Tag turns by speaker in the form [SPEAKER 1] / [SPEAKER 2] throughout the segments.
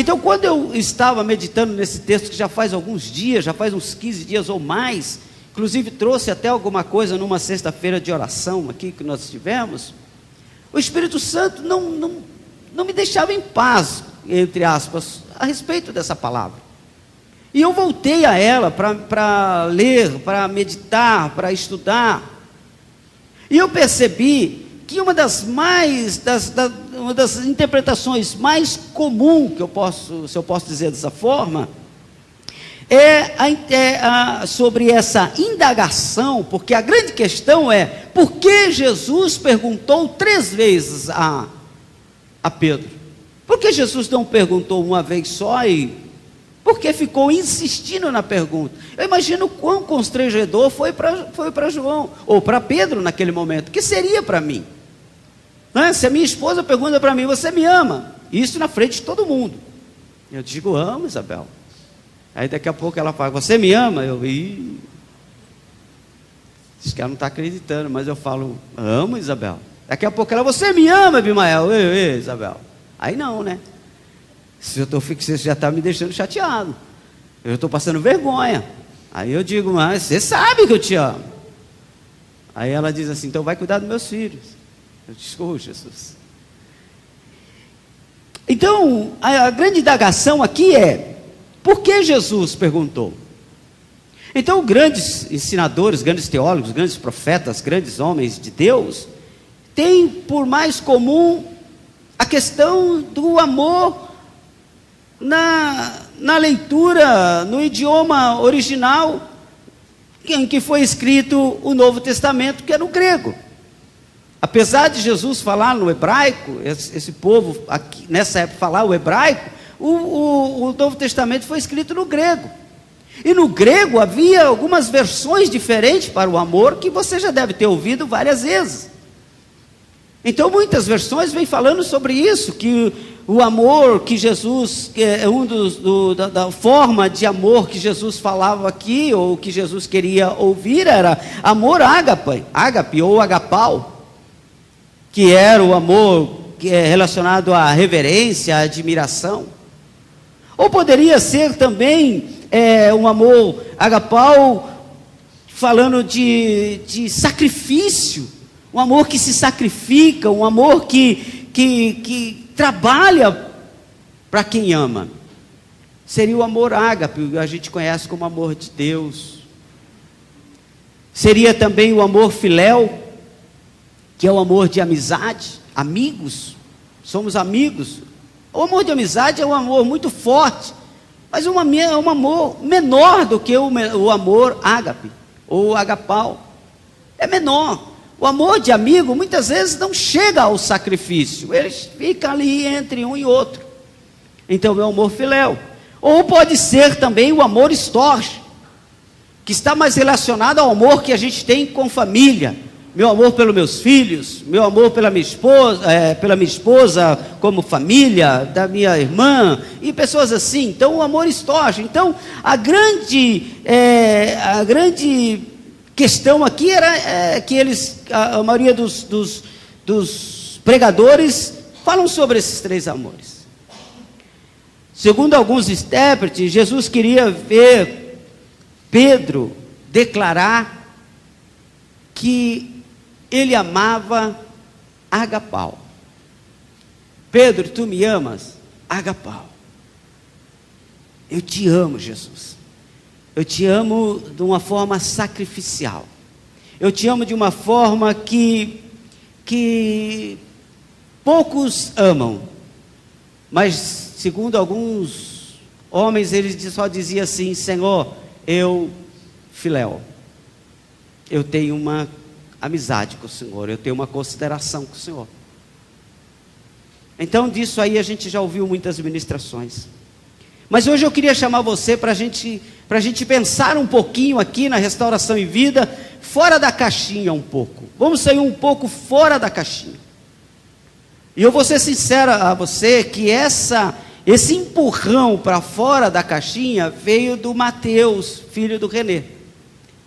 [SPEAKER 1] Então, quando eu estava meditando nesse texto, que já faz alguns dias, já faz uns 15 dias ou mais, inclusive trouxe até alguma coisa numa sexta-feira de oração aqui que nós tivemos, o Espírito Santo não me deixava em paz, entre aspas, a respeito dessa palavra. E eu voltei a ela para ler, para meditar, para estudar. E eu percebi que uma das interpretações mais comuns, se eu posso dizer dessa forma, sobre essa indagação, porque a grande questão é, por que Jesus perguntou 3 vezes a Pedro? Por que Jesus não perguntou uma vez só e... Porque ficou insistindo na pergunta? Eu imagino quão constrangedor foi para João, ou para Pedro naquele momento, que seria para mim. Não é? Se a minha esposa pergunta para mim, você me ama? Isso na frente de todo mundo. Eu digo, amo, Isabel. Aí daqui a pouco ela fala, você me ama? Diz que ela não está acreditando, mas eu falo, amo, Isabel. Daqui a pouco ela, você me ama, Abimael? Isabel. Aí não, né? Se eu estou fixando, você já está me deixando chateado. Eu estou passando vergonha. Aí eu digo, mas você sabe que eu te amo. Aí ela diz assim, então vai cuidar dos meus filhos. Eu disse, oh, Jesus. Então, a grande indagação aqui é, por que Jesus perguntou? Então, grandes ensinadores, grandes teólogos, grandes profetas, grandes homens de Deus, têm por mais comum a questão do amor na leitura, no idioma original, em que foi escrito o Novo Testamento, que é no grego. Apesar de Jesus falar no hebraico, esse povo aqui, nessa época falar o hebraico, o Novo Testamento foi escrito no grego. E no grego havia algumas versões diferentes para o amor, que você já deve ter ouvido várias vezes. Então muitas versões vêm falando sobre isso, que o amor que Jesus, da forma de amor que Jesus falava aqui, ou que Jesus queria ouvir, era amor ágape ou agapau, que era o amor que é relacionado à reverência, à admiração. Ou poderia ser também um amor agapau, falando de sacrifício, um amor que se sacrifica, um amor que trabalha para quem ama. Seria o amor ágape, a gente conhece como amor de Deus. Seria também o amor filéu, que é o amor de amizade, amigos, somos amigos. O amor de amizade é um amor muito forte, mas é um amor menor do que o amor ágape, ou agapau, é menor. O amor de amigo muitas vezes não chega ao sacrifício, ele fica ali entre um e outro. Então é o amor filéu. Ou pode ser também o amor storge, que está mais relacionado ao amor que a gente tem com família. Meu amor pelos meus filhos, meu amor pela minha esposa como família, da minha irmã, e pessoas assim. Então o amor storge. Então a grande questão aqui era que a maioria dos pregadores falam sobre esses 3 amores. Segundo alguns intérpretes, Jesus queria ver Pedro declarar que ele amava agapau. Pedro, tu me amas? Agapau. Eu te amo, Jesus. Eu te amo de uma forma sacrificial. Eu te amo de uma forma que poucos amam. Mas, segundo alguns homens, eles só diziam assim, Senhor, filéu, eu tenho uma amizade com o Senhor, eu tenho uma consideração com o Senhor. Então, disso aí a gente já ouviu muitas ministrações. Mas hoje eu queria chamar você para a gente pensar um pouquinho aqui na Restauração em Vida, fora da caixinha um pouco. Vamos sair um pouco fora da caixinha. E eu vou ser sincero a você que esse empurrão para fora da caixinha veio do Mateus, filho do Renê.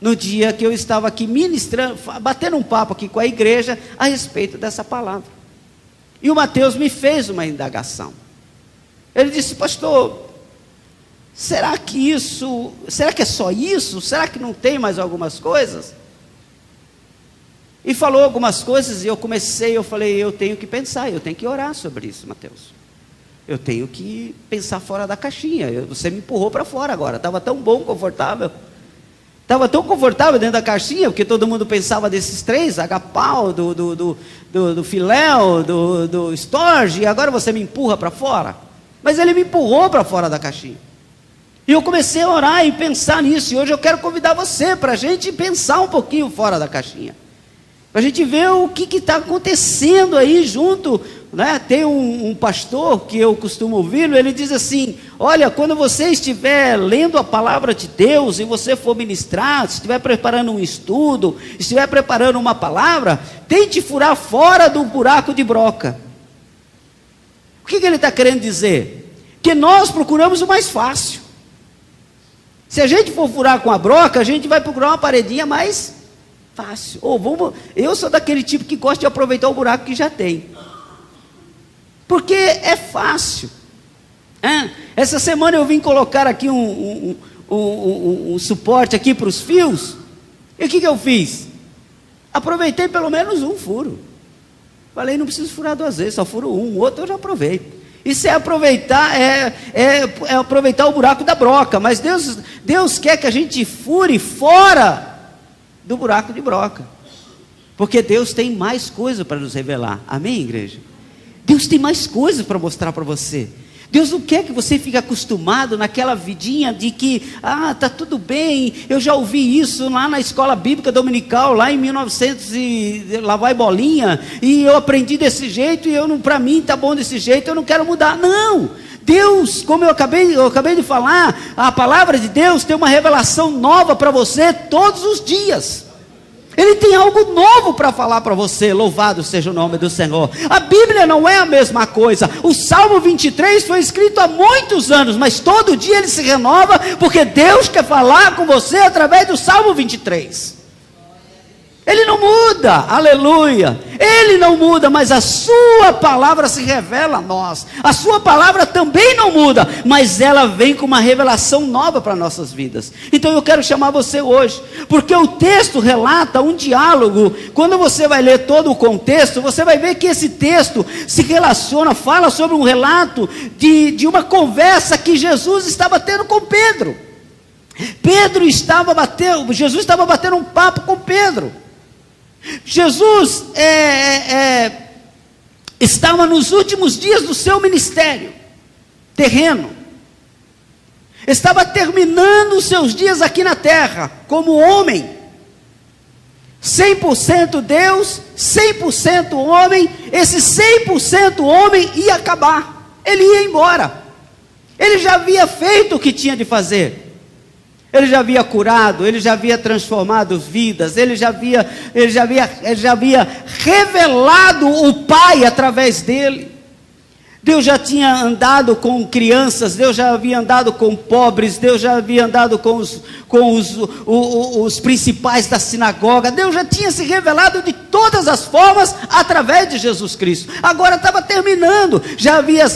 [SPEAKER 1] No dia que eu estava aqui ministrando, batendo um papo aqui com a igreja a respeito dessa palavra. E o Mateus me fez uma indagação. Ele disse: pastor, será que é só isso? Será que não tem mais algumas coisas? E falou algumas coisas e eu falei, eu tenho que pensar, eu tenho que orar sobre isso, Mateus. Eu tenho que pensar fora da caixinha. Você me empurrou para fora agora, estava tão bom, confortável. Estava tão confortável dentro da caixinha, porque todo mundo pensava desses três, agapau, do filéu, do storge, e agora você me empurra para fora. Mas ele me empurrou para fora da caixinha. E eu comecei a orar e pensar nisso, e hoje eu quero convidar você para a gente pensar um pouquinho fora da caixinha. Para a gente ver o que está acontecendo aí junto, né? Tem um pastor que eu costumo ouvi-lo, ele diz assim: olha, quando você estiver lendo a palavra de Deus, e você for ministrar, estiver preparando um estudo, estiver preparando uma palavra, tente furar fora do buraco de broca. O que ele está querendo dizer? Que nós procuramos o mais fácil. Se a gente for furar com a broca, a gente vai procurar uma paredinha mais fácil. Eu sou daquele tipo que gosta de aproveitar o buraco que já tem, porque é fácil. Essa semana eu vim colocar aqui um suporte aqui para os fios, e o que eu fiz? Aproveitei pelo menos um furo. Falei, não preciso furar duas vezes, só furo um, o outro eu já aproveito. Isso é aproveitar, é aproveitar o buraco da broca. Mas Deus quer que a gente fure fora do buraco de broca, porque Deus tem mais coisa para nos revelar. Amém, igreja? Deus tem mais coisas para mostrar para você. Deus não quer que você fique acostumado naquela vidinha de que, tá tudo bem. Eu já ouvi isso lá na escola bíblica dominical, lá em 1900 e lá vai bolinha, e eu aprendi desse jeito, e para mim está bom desse jeito, eu não quero mudar. Não! Deus, como eu acabei de falar, a palavra de Deus tem uma revelação nova para você todos os dias. Ele tem algo novo para falar para você. Louvado seja o nome do Senhor. A Bíblia não é a mesma coisa. O Salmo 23 foi escrito há muitos anos, mas todo dia ele se renova, porque Deus quer falar com você através do Salmo 23. Ele não muda, aleluia. Ele não muda, mas a sua palavra se revela a nós. A sua palavra também não muda, mas ela vem com uma revelação nova para nossas vidas. Então eu quero chamar você hoje, porque o texto relata um diálogo. Quando você vai ler todo o contexto, você vai ver que esse texto se relaciona, fala sobre um relato de uma conversa que Jesus estava tendo com Pedro. Jesus estava batendo um papo com Pedro. Jesus estava nos últimos dias do seu ministério terreno, estava terminando os seus dias aqui na terra, como homem, 100% Deus, 100% homem. Esse 100% homem ia acabar, ele ia embora, ele já havia feito o que tinha de fazer. Ele já havia curado, ele já havia transformado vidas, ele já havia revelado o Pai através dele. Deus já tinha andado com crianças, Deus já havia andado com pobres, Deus já havia andado com os principais da sinagoga. Deus já tinha se revelado de todas as formas através de Jesus Cristo. Agora estava terminando, já havia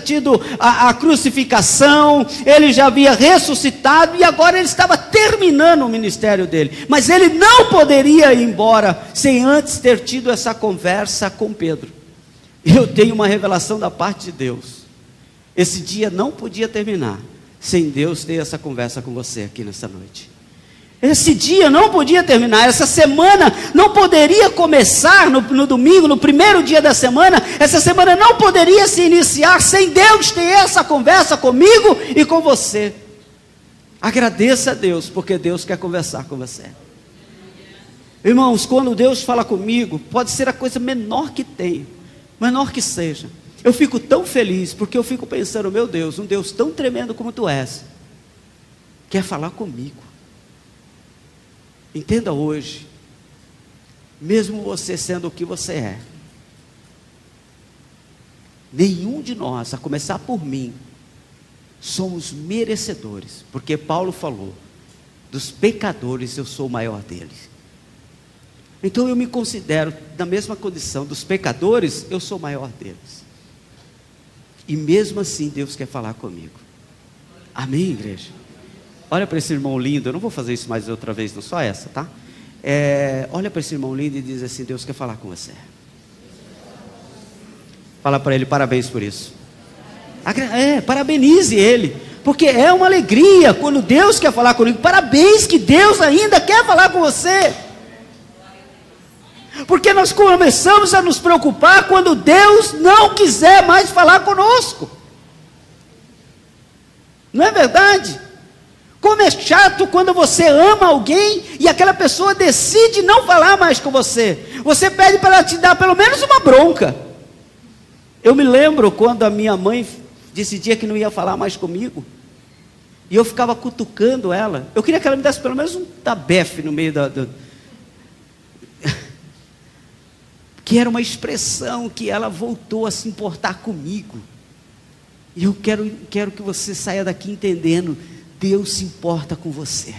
[SPEAKER 1] tido a crucificação, ele já havia ressuscitado, e agora ele estava terminando o ministério dele. Mas ele não poderia ir embora sem antes ter tido essa conversa com Pedro. Eu tenho uma revelação da parte de Deus. Esse dia não podia terminar sem Deus ter essa conversa com você aqui nessa noite. Esse dia não podia terminar, essa semana não poderia começar no domingo, no primeiro dia da semana. Essa semana não poderia se iniciar sem Deus ter essa conversa comigo e com você. Agradeça a Deus, porque Deus quer conversar com você. Irmãos, quando Deus fala comigo, pode ser a coisa menor que tem, menor que seja, eu fico tão feliz, porque eu fico pensando, meu Deus, um Deus tão tremendo como tu és, quer falar comigo. Entenda hoje, mesmo você sendo o que você é, nenhum de nós, a começar por mim, somos merecedores, porque Paulo falou, dos pecadores eu sou o maior deles. Então eu me considero na mesma condição dos pecadores, eu sou o maior deles. E mesmo assim Deus quer falar comigo. Amém, igreja? Olha para esse irmão lindo, eu não vou fazer isso mais outra vez, não só essa, tá? Olha para esse irmão lindo e diz assim: Deus quer falar com você. Fala para ele: parabéns por isso. Parabenize ele, porque é uma alegria quando Deus quer falar comigo. Parabéns que Deus ainda quer falar com você. Porque nós começamos a nos preocupar quando Deus não quiser mais falar conosco. Não é verdade? Como é chato quando você ama alguém e aquela pessoa decide não falar mais com você. Você pede para ela te dar pelo menos uma bronca. Eu me lembro quando a minha mãe decidia que não ia falar mais comigo, e eu ficava cutucando ela. Eu queria que ela me desse pelo menos um tabefe no meio que era uma expressão que ela voltou a se importar comigo. E eu quero que você saia daqui entendendo: Deus se importa com você.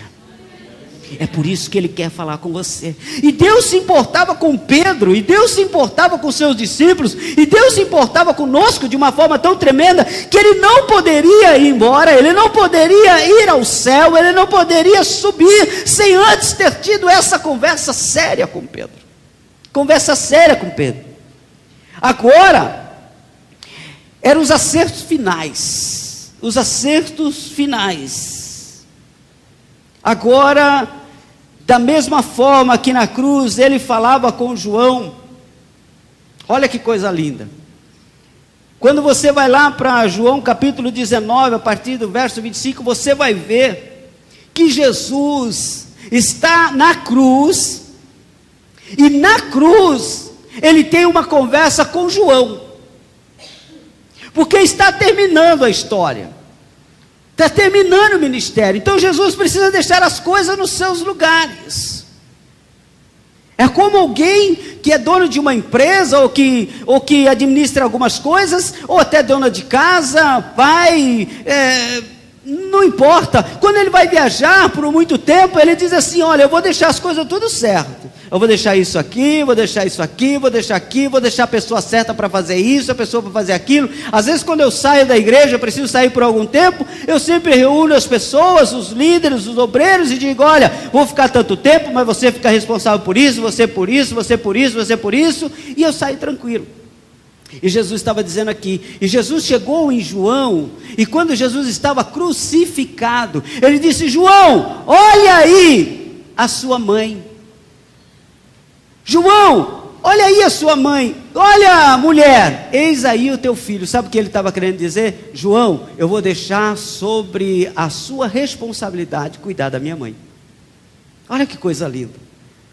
[SPEAKER 1] É por isso que Ele quer falar com você. E Deus se importava com Pedro, e Deus se importava com seus discípulos, e Deus se importava conosco de uma forma tão tremenda, que Ele não poderia ir embora, Ele não poderia ir ao céu, Ele não poderia subir, sem antes ter tido essa conversa séria com Pedro. Conversa séria com Pedro. Agora, eram os acertos finais. Os acertos finais. Agora, da mesma forma que na cruz ele falava com João, olha que coisa linda. Quando você vai lá para João capítulo 19, a partir do verso 25, você vai ver que Jesus está na cruz, e na cruz ele tem uma conversa com João, porque está terminando a história, está terminando o ministério. Então Jesus precisa deixar as coisas nos seus lugares. É como alguém que é dono de uma empresa, ou que administra algumas coisas, ou até dona de casa, pai, não importa. Quando ele vai viajar por muito tempo, ele diz assim: olha, eu vou deixar as coisas tudo certo. Eu vou deixar isso aqui, vou deixar isso aqui, vou deixar aqui, vou deixar a pessoa certa para fazer isso, a pessoa para fazer aquilo. Às vezes quando eu saio da igreja, eu preciso sair por algum tempo, eu sempre reúno as pessoas, os líderes, os obreiros, e digo: olha, vou ficar tanto tempo, mas você fica responsável por isso, você por isso, você por isso, você por isso, e eu saio tranquilo. E Jesus estava dizendo aqui, e Jesus chegou em João, e quando Jesus estava crucificado, ele disse: João, olha aí a sua mãe. João, olha aí a sua mãe. Olha, mulher, eis aí o teu filho. Sabe o que ele estava querendo dizer? João, eu vou deixar sobre a sua responsabilidade cuidar da minha mãe. Olha que coisa linda,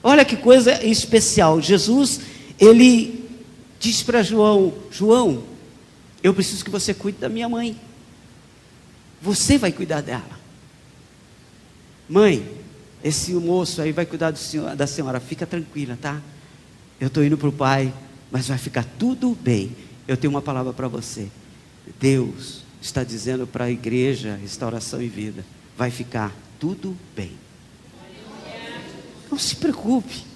[SPEAKER 1] olha que coisa especial. Jesus, ele diz para João: João, eu preciso que você cuide da minha mãe. Você vai cuidar dela. Mãe, esse moço aí vai cuidar da senhora, fica tranquila, tá? Eu estou indo para o Pai, mas vai ficar tudo bem. Eu tenho uma palavra para você. Deus está dizendo para a igreja Restauração e Vida: vai ficar tudo bem. Não se preocupe.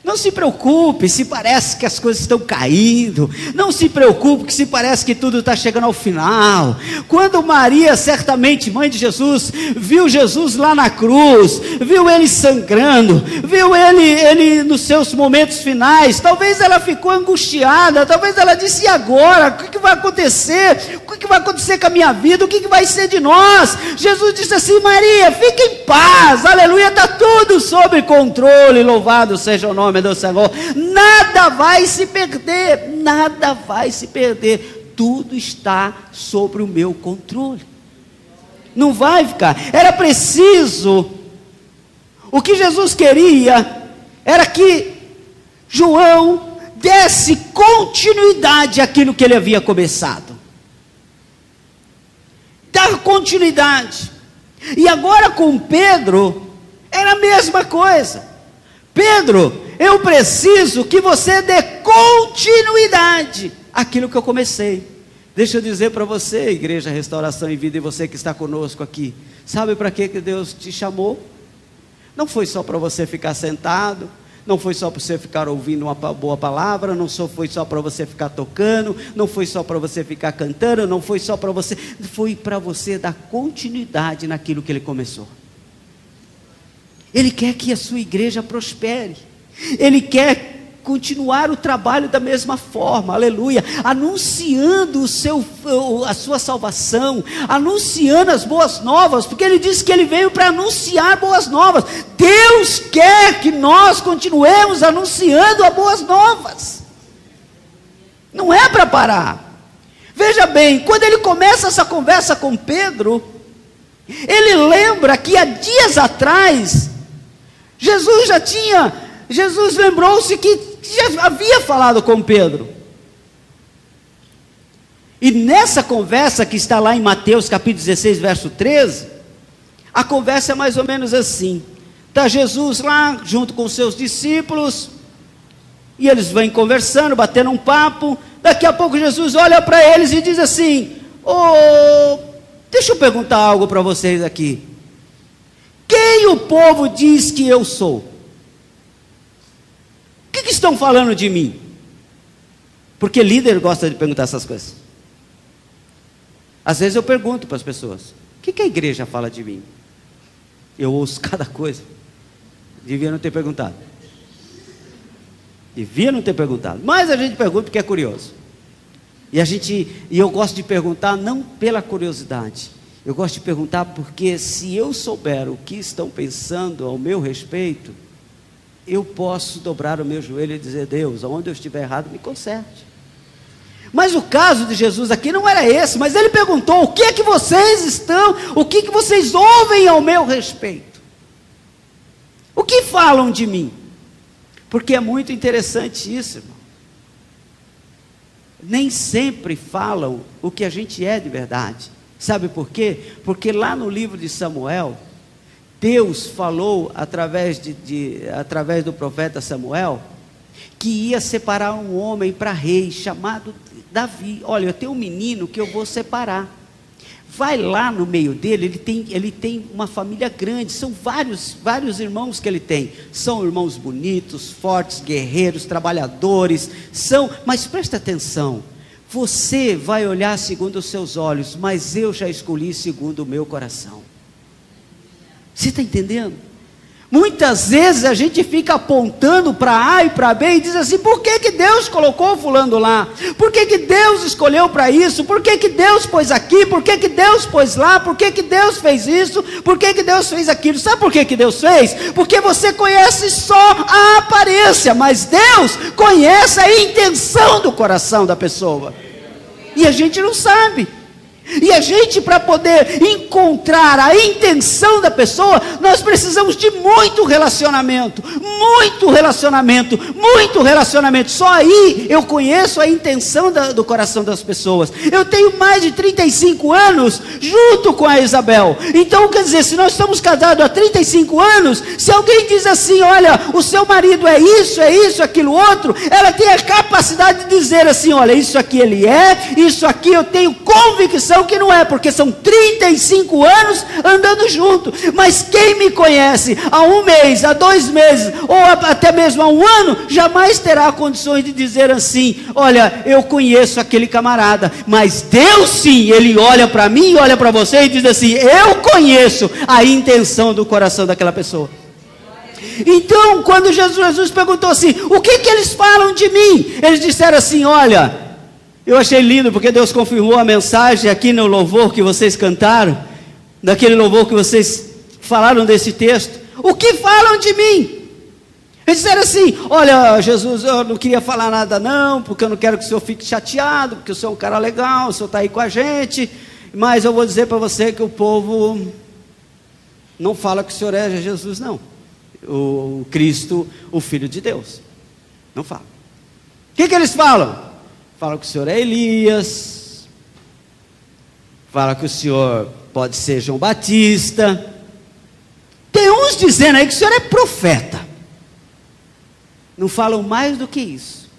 [SPEAKER 1] Não se preocupe se parece que as coisas estão caindo. Não se preocupe se parece que tudo está chegando ao final. Quando Maria, certamente mãe de Jesus, viu Jesus lá na cruz, viu ele sangrando, viu ele nos seus momentos finais, talvez ela ficou angustiada, talvez ela disse: e agora? O que vai acontecer? O que vai acontecer com a minha vida? O que vai ser de nós? Jesus disse assim: Maria, fique em paz, aleluia, está tudo sob controle, louvado seja o nome do Senhor. Nada vai se perder, nada vai se perder, tudo está sobre o meu controle, não vai ficar. Era preciso, o que Jesus queria era que João desse continuidade àquilo que ele havia começado, dar continuidade. E agora com Pedro era a mesma coisa. Pedro, eu preciso que você dê continuidade àquilo que eu comecei. Deixa eu dizer para você, Igreja Restauração e Vida, e você que está conosco aqui, sabe para que Deus te chamou? Não foi só para você ficar sentado, Não foi só para você ficar ouvindo uma boa palavra, não foi só para você ficar tocando, não foi só para você ficar cantando, não foi só para você, foi para você dar continuidade naquilo que Ele começou. Ele quer que a sua igreja prospere, Ele quer continuar o trabalho da mesma forma, aleluia, anunciando a sua salvação, anunciando as boas novas, porque Ele disse que Ele veio para anunciar boas novas. Deus quer que nós continuemos anunciando as boas novas, não é para parar. Veja bem, quando Ele começa essa conversa com Pedro, Ele lembra que há dias atrás, Jesus lembrou-se que já havia falado com Pedro. E nessa conversa que está lá em Mateus capítulo 16, verso 13, a conversa é mais ou menos assim. Está Jesus lá junto com os seus discípulos, e eles vêm conversando, batendo um papo. Daqui a pouco Jesus olha para eles e diz assim: deixa eu perguntar algo para vocês aqui. Quem o povo diz que eu sou? O que estão falando de mim? Porque líder gosta de perguntar essas coisas. Às vezes eu pergunto para as pessoas: o que a igreja fala de mim? Eu ouço cada coisa. Devia não ter perguntado. Mas a gente pergunta porque é curioso. E eu gosto de perguntar não pela curiosidade. Eu gosto de perguntar porque se eu souber o que estão pensando ao meu respeito, eu posso dobrar o meu joelho e dizer: Deus, aonde eu estiver errado, me conserte. Mas o caso de Jesus aqui não era esse, mas Ele perguntou: o que é que vocês o que vocês ouvem ao meu respeito? O que falam de mim? Porque é muito interessante isso, irmão. Nem sempre falam o que a gente é de verdade. Sabe por quê? Porque lá no livro de Samuel, Deus falou através do profeta Samuel, que ia separar um homem para rei, chamado Davi. Olha, eu tenho um menino que eu vou separar. Vai lá no meio dele, ele tem uma família grande, são vários irmãos que ele tem. São irmãos bonitos, fortes, guerreiros, trabalhadores, mas presta atenção, você vai olhar segundo os seus olhos, mas eu já escolhi segundo o meu coração. Você está entendendo? Muitas vezes a gente fica apontando para A e para B e diz assim: por que Deus colocou fulano lá? Por que Deus escolheu para isso? Por que Deus pôs aqui? Por que Deus pôs lá? Por que Deus fez isso? Por que Deus fez aquilo? Sabe por que Deus fez? Porque você conhece só a aparência, mas Deus conhece a intenção do coração da pessoa. E a gente não sabe. E a gente, para poder encontrar a intenção da pessoa, nós precisamos de muito relacionamento. Só aí eu conheço a intenção do coração das pessoas. Eu tenho mais de 35 anos junto com a Isabel. Então, quer dizer, se nós estamos casados há 35 anos, se alguém diz assim: olha, o seu marido é isso, aquilo outro, ela tem a capacidade de dizer assim: olha, isso aqui ele é, isso aqui eu tenho convicção que não é, porque são 35 anos andando junto. Mas quem me conhece há um mês, há 2 meses, ou até mesmo há 1 ano, jamais terá condições de dizer assim: olha, eu conheço aquele camarada. Mas Deus sim, Ele olha para mim, olha para você e diz assim: eu conheço a intenção do coração daquela pessoa. Então, quando Jesus perguntou assim: o que eles falam de mim? Eles disseram assim: olha, eu achei lindo, porque Deus confirmou a mensagem aqui no louvor que vocês cantaram, daquele louvor que vocês falaram desse texto. O que falam de mim? Eles disseram assim: olha, Jesus, eu não queria falar nada não, porque eu não quero que o senhor fique chateado, porque o senhor é um cara legal, o senhor está aí com a gente, mas eu vou dizer para você que o povo não fala que o senhor é Jesus não, o Cristo, o Filho de Deus, não fala. O que eles falam? Fala que o senhor é Elias, fala que o senhor pode ser João Batista. Tem uns dizendo aí que o senhor é profeta. Não falam mais do que isso.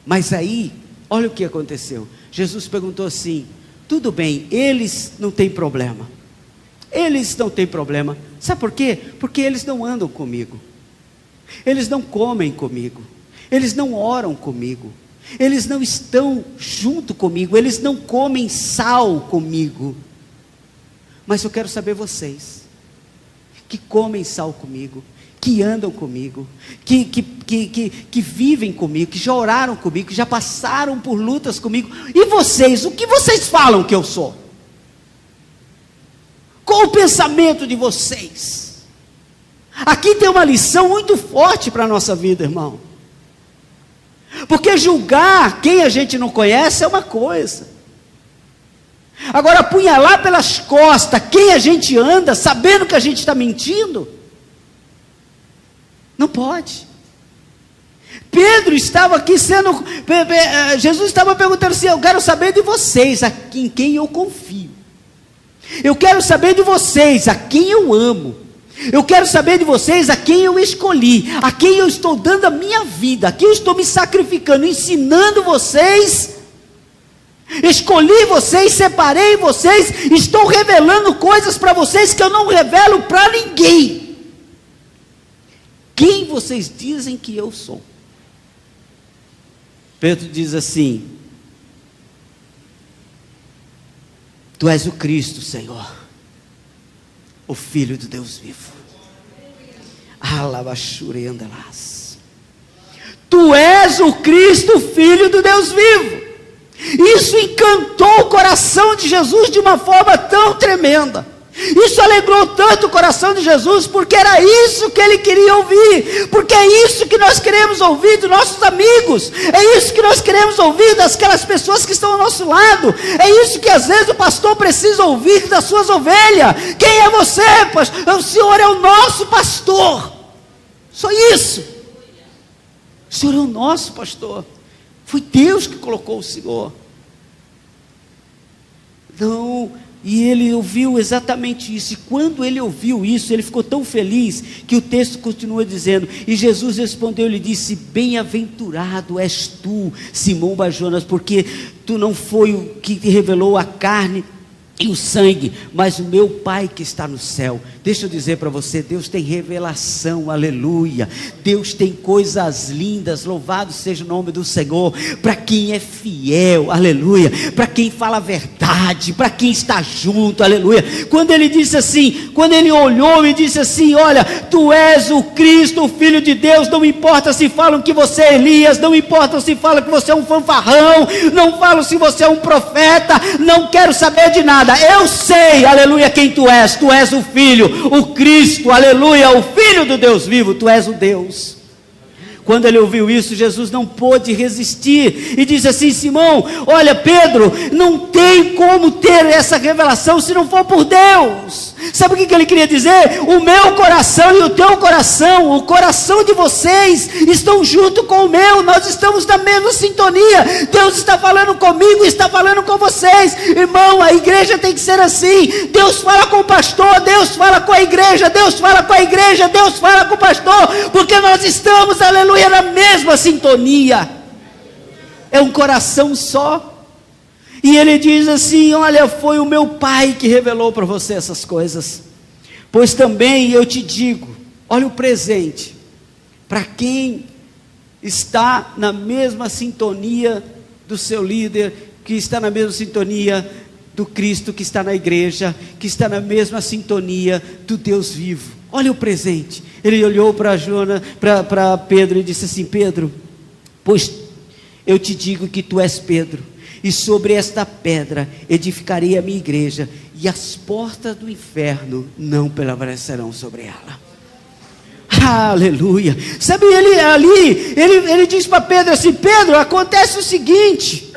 [SPEAKER 1] Mas aí, olha o que aconteceu. Jesus perguntou assim: tudo bem, eles não têm problema. Eles não têm problema. Sabe por quê? Porque eles não andam comigo. eles não comem comigo, eles não oram comigo, eles não estão junto comigo, eles não comem sal comigo. Mas eu quero saber vocês, que comem sal comigo, que andam comigo, que vivem comigo, que já oraram comigo, que já passaram por lutas comigo. E vocês, o que vocês falam que eu sou? Qual o pensamento de vocês? Aqui tem uma lição muito forte para a nossa vida, irmão. Porque julgar quem a gente não conhece é uma coisa. Agora, apunhalar pelas costas quem a gente anda, sabendo que a gente está mentindo, não pode. Pedro estava aqui sendo, Jesus estava perguntando assim: eu quero saber de vocês, em quem eu confio. Eu quero saber de vocês, a quem eu amo. Eu quero saber de vocês, a quem eu escolhi, a quem eu estou dando a minha vida, a quem eu estou me sacrificando, ensinando vocês. Escolhi vocês, separei vocês, estou revelando coisas para vocês que eu não revelo para ninguém. Quem vocês dizem que eu sou? Pedro diz assim: Tu és o Cristo, Senhor, o Filho do Deus vivo. Alabaxurendelas. Tu és o Cristo, Filho do Deus vivo. Isso encantou o coração de Jesus de uma forma tão tremenda. Isso alegrou tanto o coração de Jesus, porque era isso que ele queria ouvir, porque é isso que nós queremos ouvir dos nossos amigos, é isso que nós queremos ouvir daquelas pessoas que estão ao nosso lado, é isso que às vezes o pastor precisa ouvir das suas ovelhas. Quem é você, pastor? O Senhor é o nosso pastor, só isso. O Senhor é o nosso pastor, foi Deus que colocou o Senhor. Não. E ele ouviu exatamente isso, e quando ele ouviu isso, ele ficou tão feliz, que o texto continua dizendo, e Jesus respondeu e disse: bem-aventurado és tu, Simão Bar-Jonas, porque tu não foi o que te revelou a carne e o sangue, mas o meu Pai que está no céu. Deixa eu dizer para você, Deus tem revelação, aleluia, Deus tem coisas lindas, louvado seja o nome do Senhor, para quem é fiel, aleluia, para quem fala a verdade, para quem está junto, aleluia. Quando ele disse assim, quando ele olhou e disse assim: olha, tu és o Cristo, o Filho de Deus, não importa se falam que você é Elias, não importa se falam que você é um fanfarrão, não falam se você é um profeta, não quero saber de nada. Eu sei, aleluia, quem tu és o Filho, o Cristo, aleluia, o Filho do Deus vivo, tu és o Deus. Quando ele ouviu isso, Jesus não pôde resistir, e disse assim: Simão, olha Pedro, não tem como ter essa revelação se não for por Deus. Sabe o que ele queria dizer? O meu coração e o teu coração, o coração de vocês estão junto com o meu, nós estamos na mesma sintonia. Deus está falando comigo e está falando com vocês. Irmão, a igreja tem que ser assim. Deus fala com o pastor, Deus fala com a igreja, Deus fala com a igreja, Deus fala com o pastor, porque nós estamos, aleluia, na mesma sintonia. É um coração só. E ele diz assim: olha, foi o meu Pai que revelou para você essas coisas. Pois também eu te digo, olha o presente, para quem está na mesma sintonia do seu líder, que está na mesma sintonia do Cristo que está na igreja, que está na mesma sintonia do Deus vivo. Olha o presente. Ele olhou para Pedro e disse assim: Pedro, pois eu te digo que tu és Pedro, e sobre esta pedra edificarei a minha igreja, e as portas do inferno não prevalecerão sobre ela. Aleluia. Sabe, ele diz para Pedro assim: Pedro, acontece o seguinte,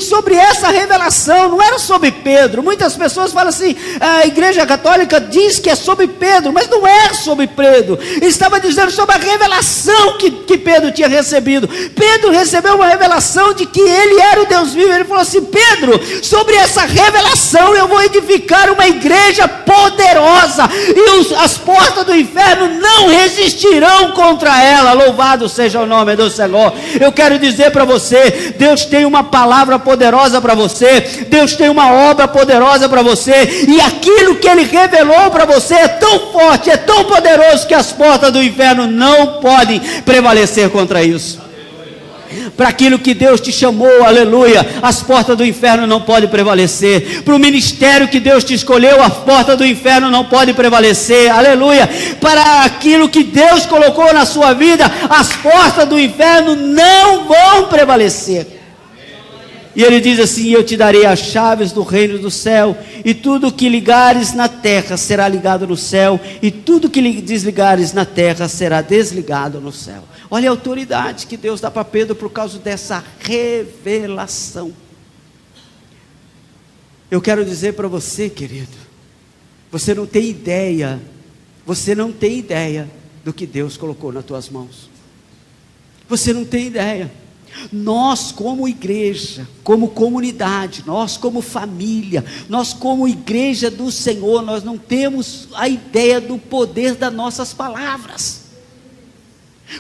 [SPEAKER 1] sobre essa revelação, não era sobre Pedro. Muitas pessoas falam assim, a igreja católica diz que é sobre Pedro, mas não é sobre Pedro. Ele estava dizendo sobre a revelação que Pedro tinha recebido. Pedro recebeu uma revelação de que ele era o Deus vivo. Ele falou assim: Pedro, sobre essa revelação eu vou edificar uma igreja poderosa, e as portas do inferno não resistirão contra ela. Louvado seja o nome do Senhor. Eu quero dizer para você, Deus tem tem uma palavra poderosa para você, Deus tem uma obra poderosa para você, e aquilo que Ele revelou para você é tão forte, é tão poderoso, que as portas do inferno não podem prevalecer contra isso. Para aquilo que Deus te chamou, aleluia, as portas do inferno não podem prevalecer. Para o ministério que Deus te escolheu, as portas do inferno não podem prevalecer, aleluia. Para aquilo que Deus colocou na sua vida, as portas do inferno não vão prevalecer. E Ele diz assim: eu te darei as chaves do reino do céu, e tudo que ligares na terra será ligado no céu, e tudo que desligares na terra será desligado no céu. Olha a autoridade que Deus dá para Pedro por causa dessa revelação. Eu quero dizer para você, querido, você não tem ideia do que Deus colocou nas tuas mãos. Você não tem ideia. Nós como igreja, como comunidade, nós como família, nós como igreja do Senhor, nós não temos a ideia do poder das nossas palavras.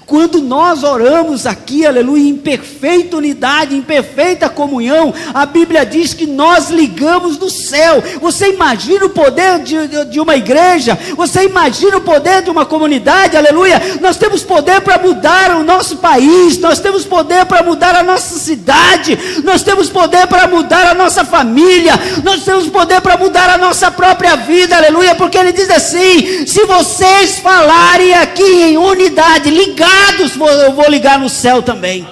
[SPEAKER 1] Quando nós oramos aqui, aleluia, em perfeita unidade, em perfeita comunhão, a Bíblia diz que nós ligamos no céu. Você imagina o poder de uma igreja? Você imagina o poder de uma comunidade? Aleluia. Nós temos poder para mudar o nosso país, nós temos poder para mudar a nossa cidade, nós temos poder para mudar a nossa família, nós temos poder para mudar a nossa própria vida, aleluia, porque Ele diz assim: se vocês falarem aqui em unidade, ligados, eu vou ligar no céu também.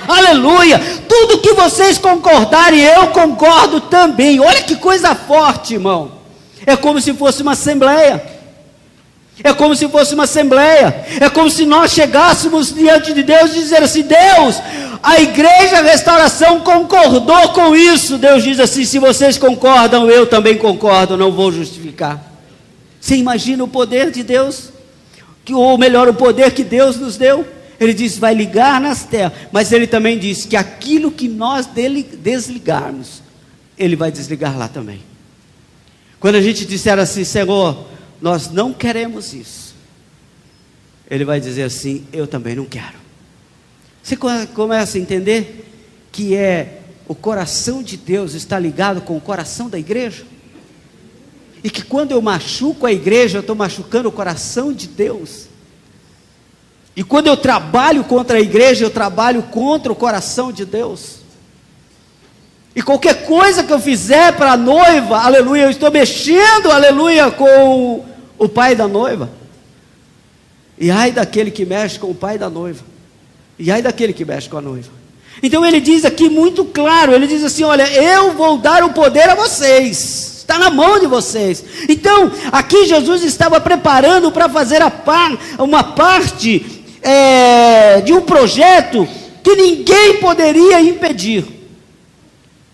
[SPEAKER 1] Aleluia. Tudo que vocês concordarem, eu concordo também. Olha que coisa forte, irmão. É como se fosse uma assembleia. É como se fosse uma assembleia. É como se nós chegássemos diante de Deus e dizer assim: Deus, a igreja Restauração concordou com isso. Deus diz assim: se vocês concordam, eu também concordo, não vou justificar. Você imagina o poder de Deus? Ou melhor, o poder que Deus nos deu. Ele diz: vai ligar nas terras, mas Ele também diz que aquilo que nós desligarmos, Ele vai desligar lá também. Quando a gente disser assim: Senhor, nós não queremos isso, Ele vai dizer assim: eu também não quero. Você começa a entender que o coração de Deus está ligado com o coração da igreja? E que quando eu machuco a igreja, eu estou machucando o coração de Deus. E quando eu trabalho contra a igreja, eu trabalho contra o coração de Deus. E qualquer coisa que eu fizer para a noiva, aleluia, eu estou mexendo, aleluia, com o pai da noiva. E ai daquele que mexe com o pai da noiva. E ai daquele que mexe com a noiva. Então Ele diz aqui muito claro, Ele diz assim: olha, eu vou dar o poder a vocês. Está na mão de vocês. Então, aqui Jesus estava preparando para fazer uma parte de um projeto que ninguém poderia impedir.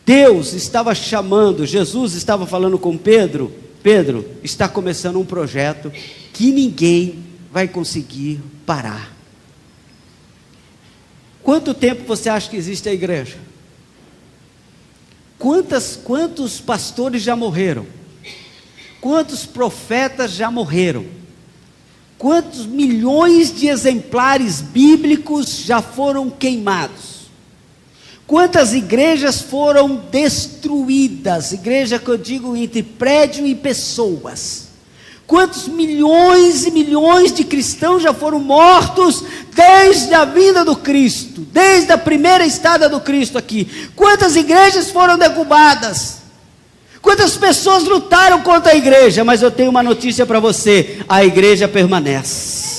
[SPEAKER 1] Deus estava chamando, Jesus estava falando com Pedro: Pedro, está começando um projeto que ninguém vai conseguir parar. Quanto tempo você acha que existe a igreja? Quantos pastores já morreram? Quantos profetas já morreram? Quantos milhões de exemplares bíblicos já foram queimados? Quantas igrejas foram destruídas? Igreja que eu digo entre prédio e pessoas. Quantos milhões e milhões de cristãos já foram mortos desde a vinda do Cristo, desde a primeira estada do Cristo aqui? Quantas igrejas foram derrubadas? Quantas pessoas lutaram contra a igreja? Mas eu tenho uma notícia para você: a igreja permanece.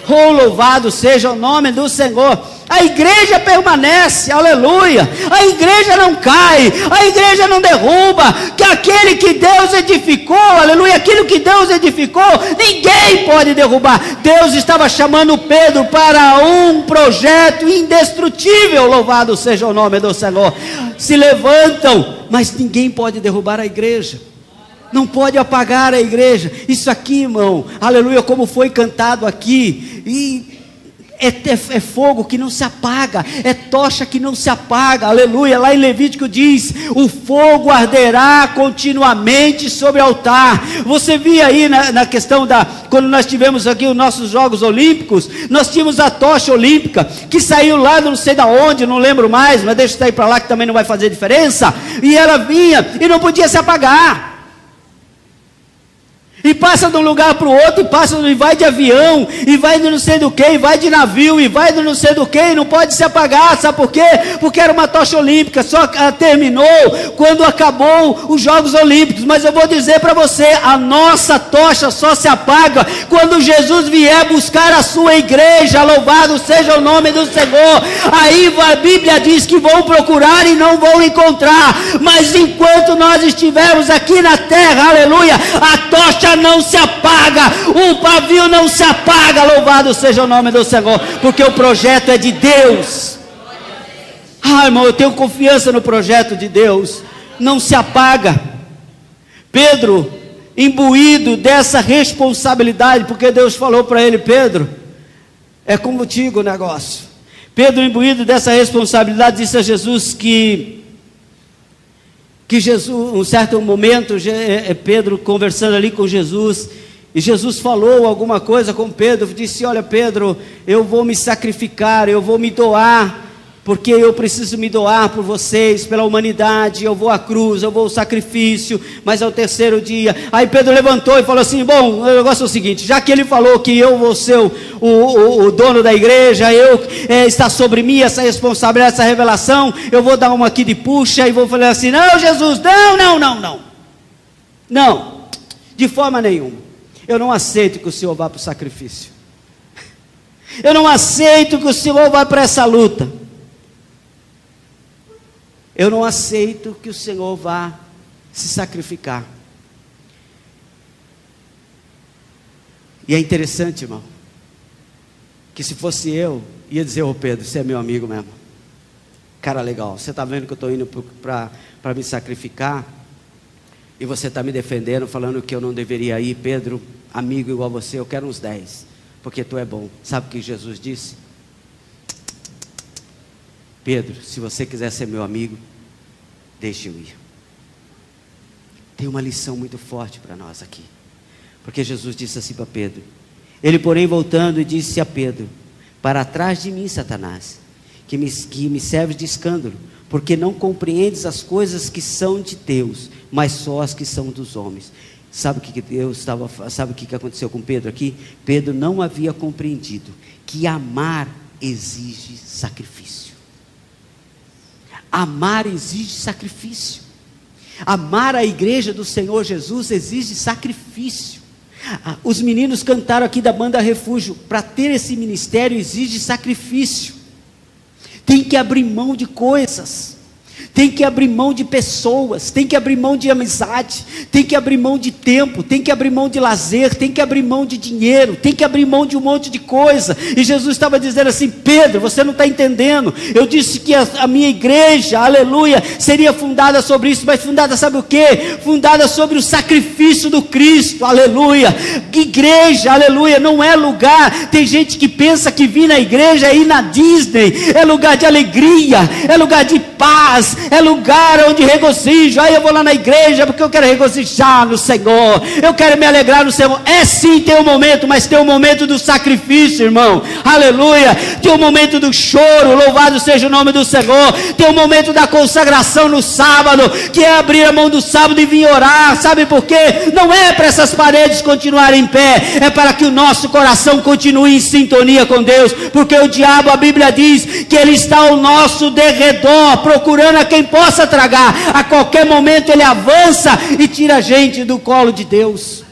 [SPEAKER 1] Oh, louvado seja o nome do Senhor. A igreja permanece, aleluia. A igreja não cai, a igreja não derruba. Que aquele que Deus edificou, aleluia, aquilo que Deus edificou, ninguém pode derrubar. Deus estava chamando Pedro para um projeto indestrutível. Louvado seja o nome do Senhor. Se levantam, mas ninguém pode derrubar a igreja. Não pode apagar a igreja. Isso aqui, irmão, aleluia, como foi cantado aqui, e é fogo que não se apaga, é tocha que não se apaga, aleluia. Lá em Levítico diz: o fogo arderá continuamente sobre o altar. Você via aí na questão quando nós tivemos aqui os nossos Jogos Olímpicos, nós tínhamos a tocha olímpica, que saiu lá não sei da onde, não lembro mais, mas deixa eu ir para lá que também não vai fazer diferença, e ela vinha, e não podia se apagar. E passa de um lugar para o outro, e vai de avião, e vai de não sei do que, e vai de navio, e vai de não sei do que, e não pode se apagar, sabe por quê? Porque era uma tocha olímpica, só terminou quando acabou os Jogos Olímpicos. Mas eu vou dizer para você, a nossa tocha só se apaga quando Jesus vier buscar a sua igreja. Louvado seja o nome do Senhor. Aí a Bíblia diz que vão procurar e não vão encontrar, mas enquanto nós estivermos aqui na terra, aleluia, a tocha não se apaga, o pavio não se apaga. Louvado seja o nome do Senhor, porque o projeto é de Deus. Irmão, eu tenho confiança no projeto de Deus, não se apaga. Pedro, imbuído dessa responsabilidade, porque Deus falou para ele: Pedro, é contigo o negócio. Pedro, imbuído dessa responsabilidade, disse a Jesus que Jesus, um certo momento, Pedro conversando ali com Jesus, e Jesus falou alguma coisa com Pedro, disse: olha Pedro, eu vou me sacrificar, eu vou me doar, porque eu preciso me doar por vocês, pela humanidade, eu vou à cruz, eu vou ao sacrifício, mas ao terceiro dia. Aí Pedro levantou e falou assim: bom, o negócio é o seguinte, já que ele falou que eu vou ser o dono da igreja, está sobre mim essa responsabilidade, essa revelação, eu vou dar uma aqui de puxa, e vou falar assim: não Jesus, não, de forma nenhuma, eu não aceito que o Senhor vá para o sacrifício, eu não aceito que o Senhor vá para essa luta, eu não aceito que o Senhor vá se sacrificar. E é interessante, irmão, que se fosse eu, ia dizer: ô Pedro, você é meu amigo mesmo, cara legal, você está vendo que eu estou indo para me sacrificar, e você está me defendendo, falando que eu não deveria ir. Pedro, amigo igual você, eu quero uns 10, porque tu é bom. Sabe o que Jesus disse? Pedro, se você quiser ser meu amigo, deixe eu ir. Tem uma lição muito forte para nós aqui, porque Jesus disse assim para Pedro. Ele, porém, voltando, e disse a Pedro: para trás de mim, Satanás, que me serves de escândalo, porque não compreendes as coisas que são de Deus, mas só as que são dos homens. Sabe o que aconteceu com Pedro aqui? Pedro não havia compreendido que amar exige sacrifício. Amar exige sacrifício. Amar a igreja do Senhor Jesus exige sacrifício. Os meninos cantaram aqui da banda Refúgio. Para ter esse ministério exige sacrifício. Tem que abrir mão de coisas, tem que abrir mão de pessoas, tem que abrir mão de amizade, tem que abrir mão de tempo, tem que abrir mão de lazer, tem que abrir mão de dinheiro, tem que abrir mão de um monte de coisa. E Jesus estava dizendo assim: Pedro, você não está entendendo, eu disse que a minha igreja, aleluia, seria fundada sobre isso, mas fundada sabe o que? Fundada sobre o sacrifício do Cristo, aleluia. Igreja, aleluia, não é lugar. Tem gente que pensa que vir na igreja é ir na Disney, é lugar de alegria, é lugar de paz, é lugar onde regozijo. Aí eu vou lá na igreja porque eu quero regozijar no Senhor, eu quero me alegrar no Senhor. É sim, tem um momento, mas tem um momento do sacrifício, irmão, aleluia. Tem um momento do choro, louvado seja o nome do Senhor. Tem um momento da consagração no sábado, que é abrir a mão do sábado e vir orar. Sabe por quê? Não é para essas paredes continuarem em pé, é para que o nosso coração continue em sintonia com Deus, porque o diabo, a Bíblia diz que ele está ao nosso derredor, procurando a quem possa tragar. A qualquer momento ele avança e tira a gente do colo de Deus.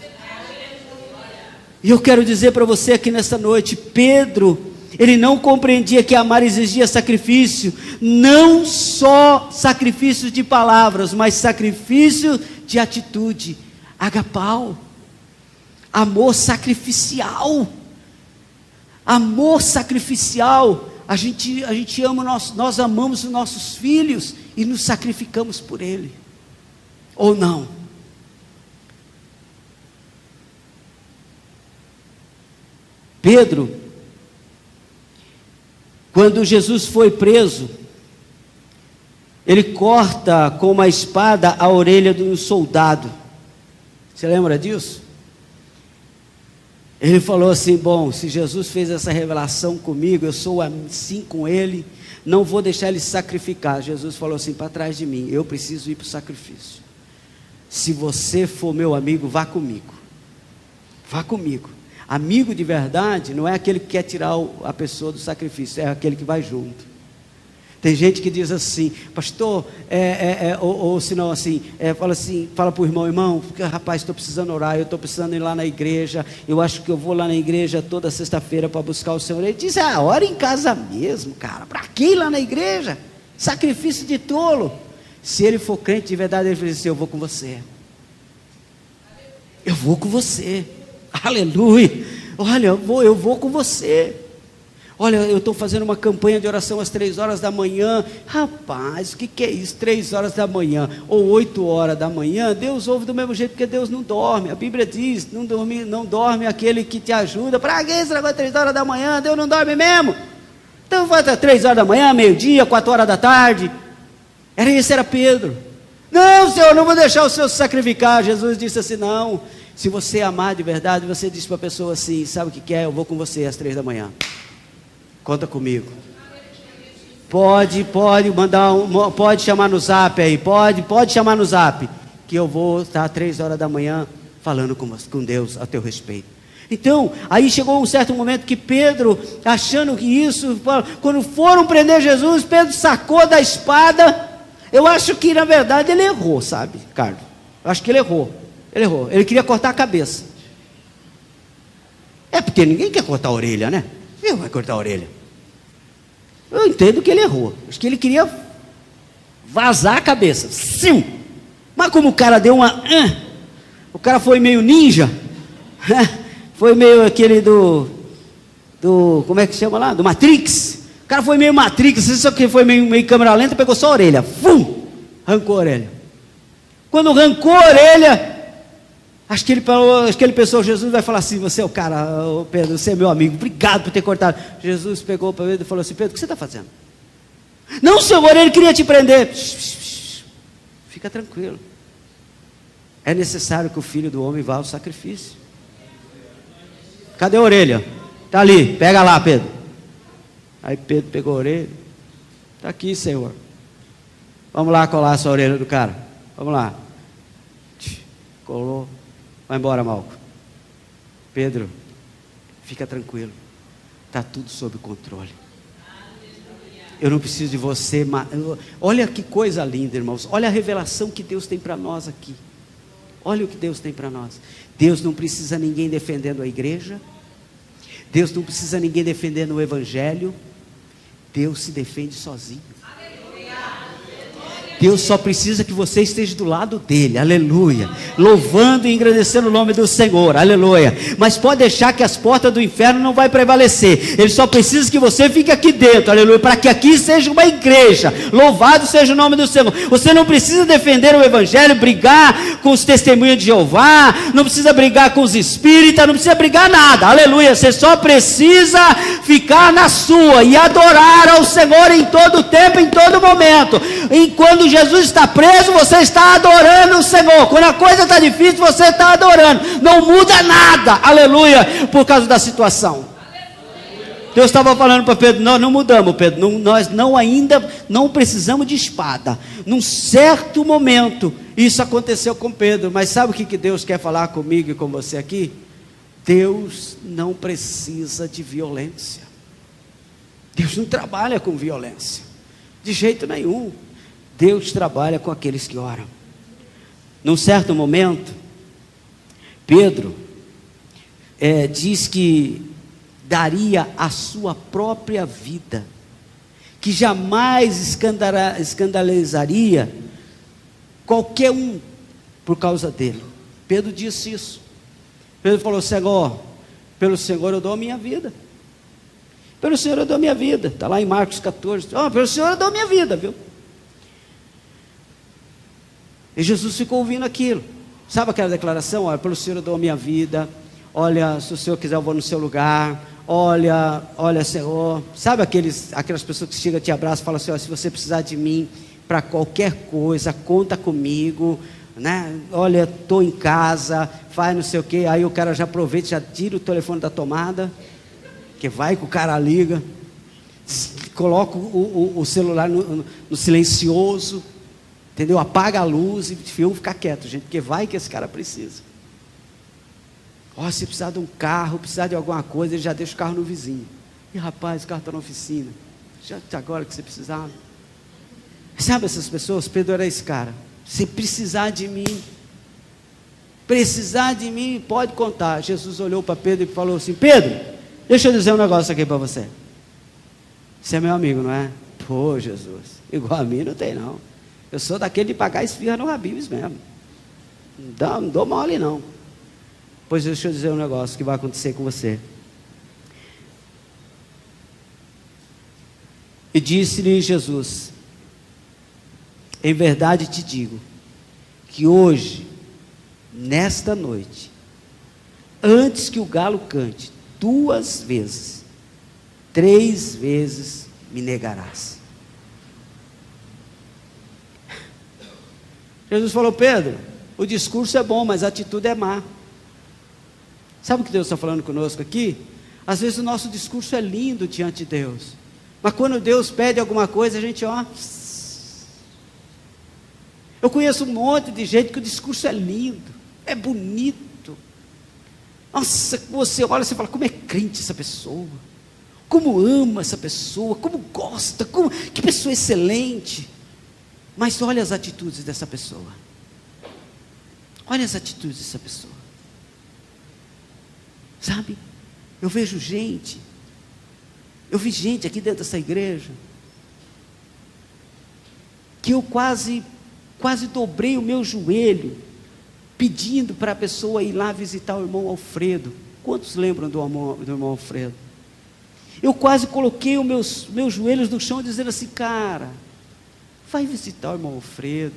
[SPEAKER 1] E eu quero dizer para você aqui nesta noite, Pedro, ele não compreendia que amar exigia sacrifício, não só sacrifício de palavras, mas sacrifício de atitude, agapau, amor sacrificial. Amor sacrificial. A gente ama, nós amamos os nossos filhos e nos sacrificamos por ele, ou não? Pedro, Quando Jesus foi preso, ele corta com uma espada a orelha de um soldado. Você lembra disso? Ele falou assim: bom, se Jesus fez essa revelação comigo, eu sou assim com ele, não vou deixar ele se sacrificar. Jesus falou assim: para trás de mim, eu preciso ir para o sacrifício. Se você for meu amigo, vá comigo. Vá comigo. Amigo de verdade não é aquele que quer tirar a pessoa do sacrifício, é aquele que vai junto. Tem gente que diz assim: pastor, ou se não assim, fala para o irmão, porque, rapaz, estou precisando orar, eu estou precisando ir lá na igreja, eu acho que eu vou lá na igreja toda sexta-feira para buscar o Senhor. Ele diz: ora em casa mesmo, cara, para que ir lá na igreja? Sacrifício de tolo. Se ele for crente de verdade, ele vai dizer: eu vou com você. Eu vou com você. Aleluia. Olha, eu vou com você. Olha, eu estou fazendo uma campanha de oração às 3 horas da manhã. Rapaz, o que é isso? 3 horas da manhã ou 8 horas da manhã, Deus ouve do mesmo jeito, porque Deus não dorme. A Bíblia diz: não dorme aquele que te ajuda. Para que esse negócio 3 horas da manhã? Deus não dorme mesmo. Então vai até 3 horas da manhã, meio-dia, 4 horas da tarde. Esse era Pedro. Não, Senhor, não vou deixar o Senhor se sacrificar. Jesus disse assim: não, se você amar de verdade, você diz para a pessoa assim: sabe o que é? Eu vou com você às 3 da manhã. Conta comigo. Pode mandar pode chamar no zap aí, pode chamar no zap, que eu vou estar às 3 horas da manhã falando com Deus a teu respeito. Então, aí chegou um certo momento que Pedro, achando que isso, quando foram prender Jesus, Pedro sacou da espada. Eu acho que na verdade ele errou, sabe, Carlos? Eu acho que ele errou. Ele queria cortar a cabeça. Porque ninguém quer cortar a orelha, né? Quem vai cortar a orelha? Eu entendo que ele errou. Acho que ele queria vazar a cabeça. Sim. Mas como o cara deu uma... o cara foi meio ninja. Foi meio aquele do... Como é que chama lá? Do Matrix. O cara foi meio Matrix. Só que foi meio câmera lenta, pegou só a orelha. Fum! Arrancou a orelha. Quando arrancou a orelha... Acho que ele pensou: Jesus vai falar assim: você é o cara, Pedro, você é meu amigo, obrigado por ter cortado. Jesus pegou para Pedro e falou assim: Pedro, o que você está fazendo? Não, Senhor, ele queria te prender. Fica tranquilo. É necessário que o Filho do Homem vá ao sacrifício. Cadê a orelha? Está ali, pega lá, Pedro. Aí Pedro pegou a orelha. Está aqui, Senhor. Vamos lá colar essa orelha do cara. Vamos lá. Colou. Vai embora, Malco. Pedro, fica tranquilo. Está tudo sob controle. Eu não preciso de você. Olha que coisa linda, irmãos. Olha a revelação que Deus tem para nós aqui. Olha o que Deus tem para nós. Deus não precisa ninguém defendendo a igreja. Deus não precisa ninguém defendendo o evangelho. Deus se defende sozinho. Deus só precisa que você esteja do lado dele, aleluia, louvando e engrandecendo o nome do Senhor, aleluia. Mas pode deixar que as portas do inferno não vai prevalecer. Ele só precisa que você fique aqui dentro, aleluia, para que aqui seja uma igreja. Louvado seja o nome do Senhor. Você não precisa defender o evangelho, brigar com os testemunhos de Jeová, não precisa brigar com os espíritas, não precisa brigar nada, aleluia. Você só precisa ficar na sua e adorar ao Senhor em todo tempo, em todo momento. Enquanto Jesus está preso, você está adorando o Senhor. Quando a coisa está difícil, você está adorando. Não muda nada, aleluia, por causa da situação. Deus estava falando para Pedro: não mudamos, Pedro, nós ainda não precisamos de espada. Num certo momento, isso aconteceu com Pedro. Mas sabe o que Deus quer falar comigo e com você aqui? Deus não precisa de violência. Deus não trabalha com violência, de jeito nenhum. Deus trabalha com aqueles que oram. Num certo momento, Pedro diz que daria a sua própria vida, que jamais escandalizaria qualquer um por causa dele. Pedro disse isso. Pedro falou: Senhor, pelo Senhor eu dou a minha vida. Pelo Senhor eu dou a minha vida. Está lá em Marcos 14. Pelo Senhor eu dou a minha vida, viu? E Jesus ficou ouvindo aquilo. Sabe aquela declaração? Olha, pelo Senhor eu dou a minha vida. Olha, se o Senhor quiser eu vou no seu lugar. olha, Senhor, sabe aquelas pessoas que chegam, te abraçam e falam assim, se você precisar de mim para qualquer coisa, conta comigo, né? Olha, estou em casa, faz não sei o que, aí o cara já aproveita, já tira o telefone da tomada, que vai que o cara liga, coloca o celular no silencioso, entendeu? Apaga a luz e fica quieto, gente, porque vai que esse cara precisa. Se precisar de um carro, precisar de alguma coisa, ele já deixa o carro no vizinho. E rapaz, o carro está na oficina, já agora que você precisava. Sabe essas pessoas? Pedro era esse cara. Se precisar de mim, pode contar. Jesus olhou para Pedro e falou assim, Pedro, deixa eu dizer um negócio aqui para você. Você é meu amigo, não é? Pô, Jesus, igual a mim não tem não. Eu sou daquele de pagar esfirra no Habib's mesmo. Não dou mole não. Pois deixa eu dizer um negócio que vai acontecer com você. E disse-lhe Jesus, em verdade te digo, que hoje, nesta noite, antes que o galo cante, 2 vezes, 3 vezes me negarás. Jesus falou, Pedro, o discurso é bom, mas a atitude é má. Sabe o que Deus está falando conosco aqui? Às vezes o nosso discurso é lindo diante de Deus, mas quando Deus pede alguma coisa, a gente eu conheço um monte de gente que o discurso é lindo, é bonito. Nossa, você olha e fala, como é crente essa pessoa, como ama essa pessoa, como gosta, que pessoa excelente. Mas olha as atitudes dessa pessoa. Olha as atitudes dessa pessoa. Sabe? Eu vi gente aqui dentro dessa igreja, que eu quase dobrei o meu joelho, pedindo para a pessoa ir lá visitar o irmão Alfredo. Quantos lembram do irmão Alfredo? Eu quase coloquei os meus joelhos no chão, dizendo assim, cara, vai visitar o irmão Alfredo.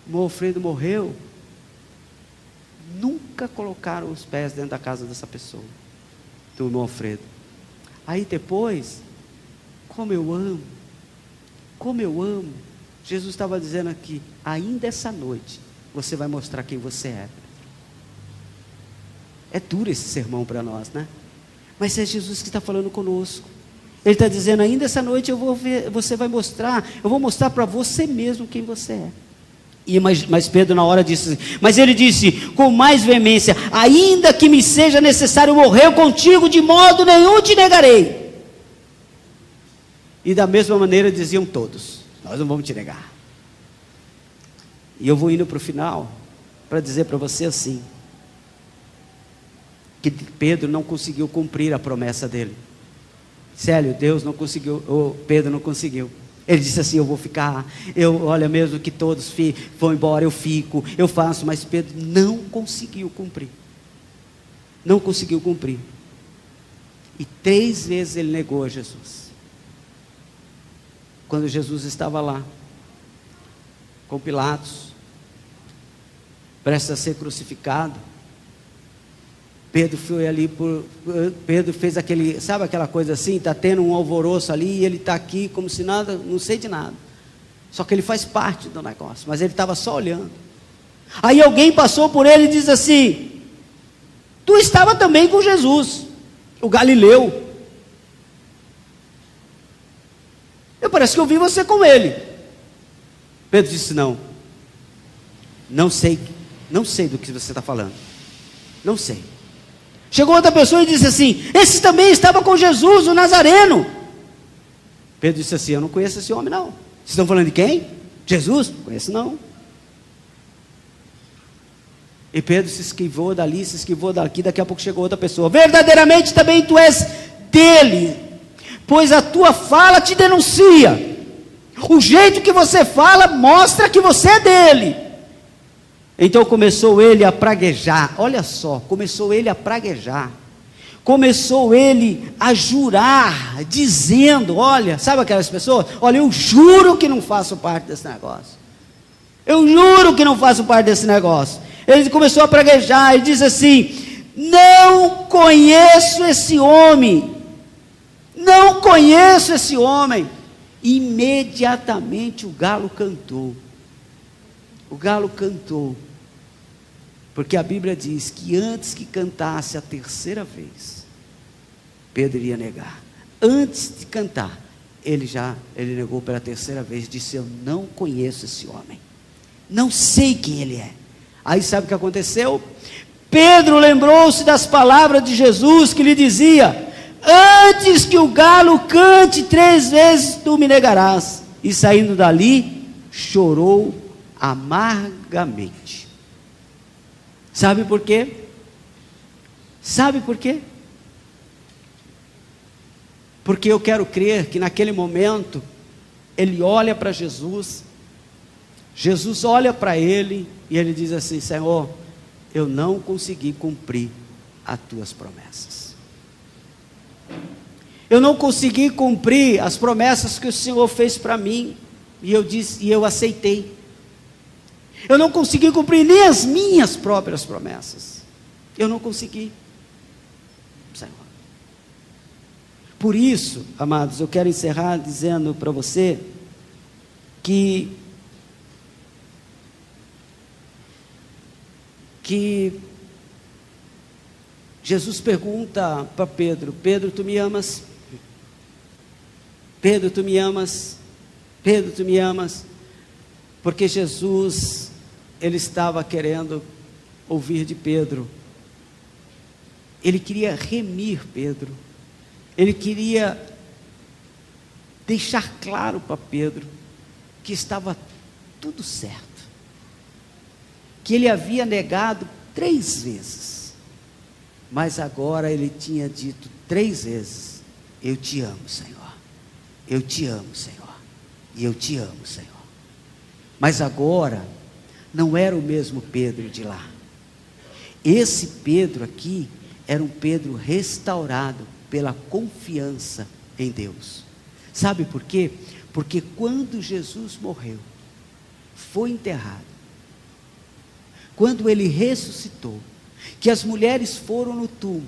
[SPEAKER 1] O irmão Alfredo morreu. Nunca colocaram os pés dentro da casa dessa pessoa, do irmão Alfredo. Aí depois, como eu amo, Jesus estava dizendo aqui, ainda essa noite, você vai mostrar quem você é. É duro esse sermão para nós, né? Mas é Jesus que está falando conosco. Ele está dizendo, ainda essa noite eu vou mostrar para você mesmo quem você é. Mas Pedro na hora disse assim, mas ele disse com mais veemência, ainda que me seja necessário morrer contigo, de modo nenhum te negarei. E da mesma maneira diziam todos, nós não vamos te negar. E eu vou indo para o final, para dizer para você assim, que Pedro não conseguiu cumprir a promessa dele. Sério, Pedro não conseguiu. Ele disse assim, eu vou ficar, olha, mesmo que todos vão embora, eu fico, eu faço, mas Pedro não conseguiu cumprir. Não conseguiu cumprir. E 3 vezes ele negou a Jesus. Quando Jesus estava lá, com Pilatos, prestes a ser crucificado, Pedro foi ali, Pedro fez sabe aquela coisa assim, está tendo um alvoroço ali, e ele está aqui como se nada, não sei de nada, só que ele faz parte do negócio, mas ele estava só olhando. Aí alguém passou por ele e diz assim, tu estava também com Jesus, o Galileu. Parece que eu vi você com ele. Pedro disse, não sei do que você está falando, não sei. Chegou outra pessoa e disse assim, esse também estava com Jesus, o Nazareno. Pedro disse assim, eu não conheço esse homem não. Vocês estão falando de quem? Jesus? Não conheço não. E Pedro se esquivou dali, se esquivou daqui, daqui a pouco chegou outra pessoa, verdadeiramente também tu és dele, pois a tua fala te denuncia, o jeito que você fala mostra que você é dele. Então começou ele a praguejar, olha só, começou ele a jurar, dizendo, olha, sabe aquelas pessoas? Olha, eu juro que não faço parte desse negócio, eu juro que não faço parte desse negócio. Ele começou a praguejar, ele diz assim, não conheço esse homem, não conheço esse homem. Imediatamente o galo cantou, porque a Bíblia diz que antes que cantasse a terceira vez, Pedro iria negar. Antes de cantar, ele negou pela terceira vez, disse: eu não conheço esse homem, não sei quem ele é. Aí sabe o que aconteceu? Pedro lembrou-se das palavras de Jesus, que lhe dizia: antes que o galo cante 3 vezes, tu me negarás. E saindo dali, chorou amargamente. Sabe por quê? Sabe por quê? Porque eu quero crer que naquele momento, ele olha para Jesus, Jesus olha para ele, e ele diz assim: Senhor, eu não consegui cumprir as tuas promessas. Eu não consegui cumprir as promessas que o Senhor fez para mim, e eu aceitei. Eu não consegui cumprir nem as minhas próprias promessas. Eu não consegui, Senhor. Por isso, amados, eu quero encerrar dizendo para você que Jesus pergunta para Pedro: Pedro, tu me amas? Pedro, tu me amas? Pedro, tu me amas? Porque Jesus, ele estava querendo ouvir de Pedro. Ele queria remir Pedro. Ele queria deixar claro para Pedro que estava tudo certo, que ele havia negado 3 vezes, mas agora ele tinha dito 3 vezes: eu te amo, Senhor, eu te amo, Senhor, e eu te amo, Senhor. Mas agora não era o mesmo Pedro de lá. Esse Pedro aqui era um Pedro restaurado pela confiança em Deus. Sabe por quê? Porque quando Jesus morreu, foi enterrado, quando ele ressuscitou, que as mulheres foram no túmulo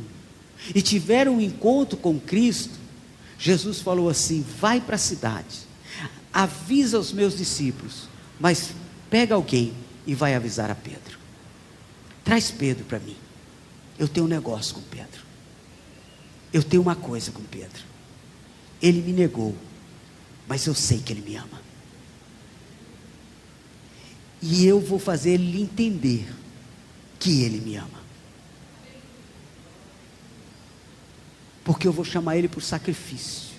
[SPEAKER 1] e tiveram um encontro com Cristo, Jesus falou assim: vai para a cidade, avisa os meus discípulos, mas pega alguém e vai avisar a Pedro. Traz Pedro para mim, eu tenho um negócio com Pedro, eu tenho uma coisa com Pedro. Ele me negou, mas eu sei que ele me ama, e eu vou fazer ele entender que ele me ama, porque eu vou chamar ele para o sacrifício,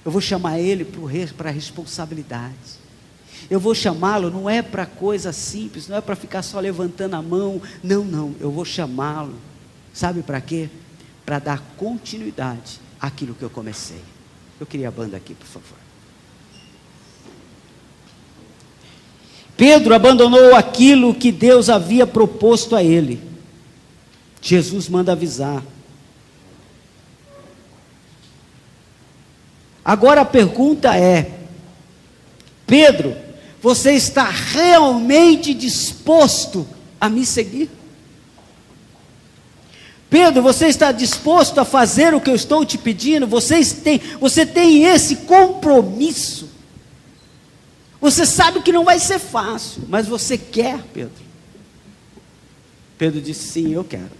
[SPEAKER 1] eu vou chamar ele para a responsabilidade, eu vou chamá-lo, não é para coisa simples, não é para ficar só levantando a mão, não, eu vou chamá-lo, sabe para quê? Para dar continuidade àquilo que eu comecei. Eu queria a banda aqui, por favor. Pedro abandonou aquilo que Deus havia proposto a ele. Jesus manda avisar. Agora a pergunta é: Pedro, você está realmente disposto a me seguir? Pedro, você está disposto a fazer o que eu estou te pedindo? Você tem esse compromisso? Você sabe que não vai ser fácil, mas você quer, Pedro? Pedro disse: sim, eu quero.